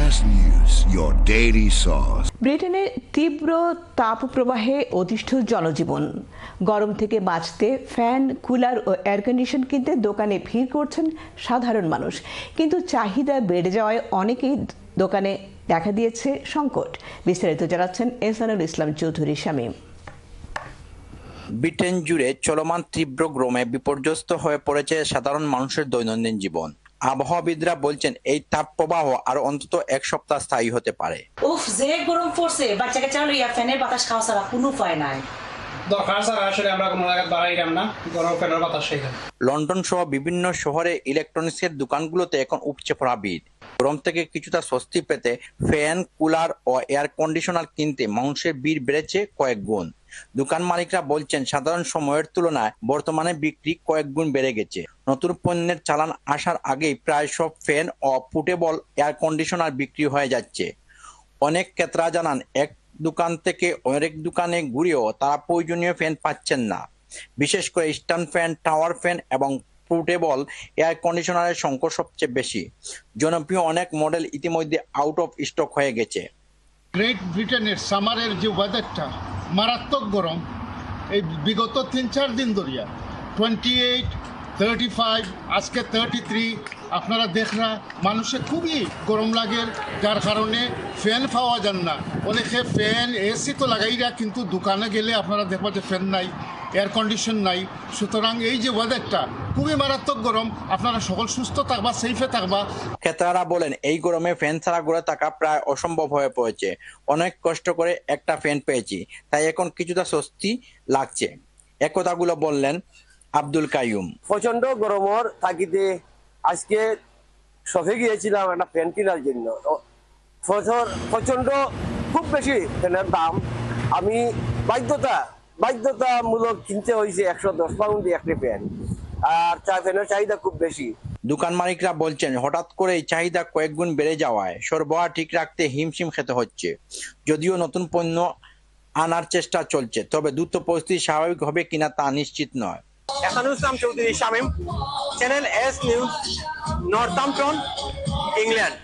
S News, your daily source. ব্রিটেনে তীব্র তাপপ্রবাহে অতিষ্ঠ জনজীবন। গরম থেকে বাঁচতে ফ্যান, কুলার ও এয়ার কন্ডিশন কিনতে দোকানে ভিড় করছেন সাধারণ মানুষ। কিন্তু চাহিদা বেড়ে যাওয়ায় অনেকেই দোকানে দেখা দিয়েছে সংকট। বিস্তারিত জানাচ্ছেন এহসানুল ইসলাম চৌধুরী শামীম। ব্রিটেন জুড়ে চলমান তীব্র গরমে বিপর্যস্ত হয়ে পড়েছে সাধারণ মানুষের দৈনন্দিন জীবন। আবহাওয়াবিদরা বলছেন এই তাপ প্রবাহ আর অন্তত এক সপ্তাহ স্থায়ী হতে পারে। উফ, যে গরম পড়ছে, বাচ্চাকে চালু ফ্যানের বাতাস খাওয়া ছাড়া কোনো উপায় নাই। দরকার ছাড়া আসলে আমরা কোনো জায়গায় দাঁড়াইলাম না, গরম ফ্যানের বাতাস সেখানে। লন্ডন সহ বিভিন্ন শহরে ইলেকট্রনিক্সের দোকানগুলোতে এখন উপচে পড়া ভিড়। গরম থেকে কিছুটা স্বস্তি পেতে ফ্যান, কুলার ও এয়ার কন্ডিশনার কিনতে মানুষের ভিড় বেড়েছে কয়েক গুণ। দোকান মালিকরা বলছেন সাধারণ সময়ের তুলনায় বর্তমানে বিক্রি কয়েক গুণ বেড়ে গেছে। নতুন পণ্যের চালান আসার আগেই প্রায় সব ফ্যান ও পোর্টেবল এয়ার কন্ডিশনার বিক্রি হয়ে যাচ্ছে। অনেক ক্রেতা জানান এক দোকান থেকে অনেক দোকানে ঘুরেও তারা প্রয়োজনীয় ফ্যান পাচ্ছেন না। বিশেষ করে স্ট্যান্ড ফ্যান, টাওয়ার ফ্যান এবং পোর্টেবল এয়ার কন্ডিশনারের সংকট সবচেয়ে বেশি। জনপ্রিয় অনেক মডেল ইতিমধ্যে আউট অফ স্টক হয়ে গেছে। গ্রেট ব্রিটেনের সামারের যে ওয়েদারটা মারাত্মক গরম, এই বিগত 3-4 দিন ধরিয়া 28, 35, আজকে 33, আপনারা দেখরা মানুষে খুবই গরম লাগে, যার কারণে ফ্যান পাওয়া যান না। অনেকে ফ্যান, এসি তো লাগাইরা, কিন্তু দোকানে গেলে আপনারা দেখবা যে ফ্যান নাই, এয়ার কন্ডিশন নাই। সুতরাং এই যে ওয়েদারটা খুবই মারাত্মক গরম, আপনারা সকল সুস্থ থাকবা, সেফে থাকবা। ক্রেতারা বলেন এই গরমে ফ্যান ছাড়া ঘরে থাকা প্রায় অসম্ভব হয়ে পড়েছে। অনেক কষ্ট করে একটা ফ্যান পেয়েছি, তাই এখন কিছুটা স্বস্তি লাগছে। এ কথাগুলো বললেন আব্দুল কাইয়ুম। প্রচন্ড গরমর থাকিতে আজকে শপে গিয়েছিলাম একটা ফ্যান কেনার জন্য। প্রচন্ড খুব বেশি ফ্যানের দাম, আমি বাধ্যতামূলক কিনতে হয়েছে 110 পাউন্ড একটা ফ্যান, আর ফ্যানের চাহিদা খুব বেশি। দোকান মালিকরা বলছেন হঠাৎ করেই চাহিদা কয়েক গুণ বেড়ে যাওয়ায় সরবরাহ ঠিক রাখতে হিমশিম খেতে হচ্ছে। যদিও নতুন পণ্য আনার চেষ্টা চলছে, তবে দ্রুত পরিস্থিতি স্বাভাবিক হবে কিনা তা নিশ্চিত নয়। Ehsanul Islam Chowdhury Shamim, channel S news, Northampton, England.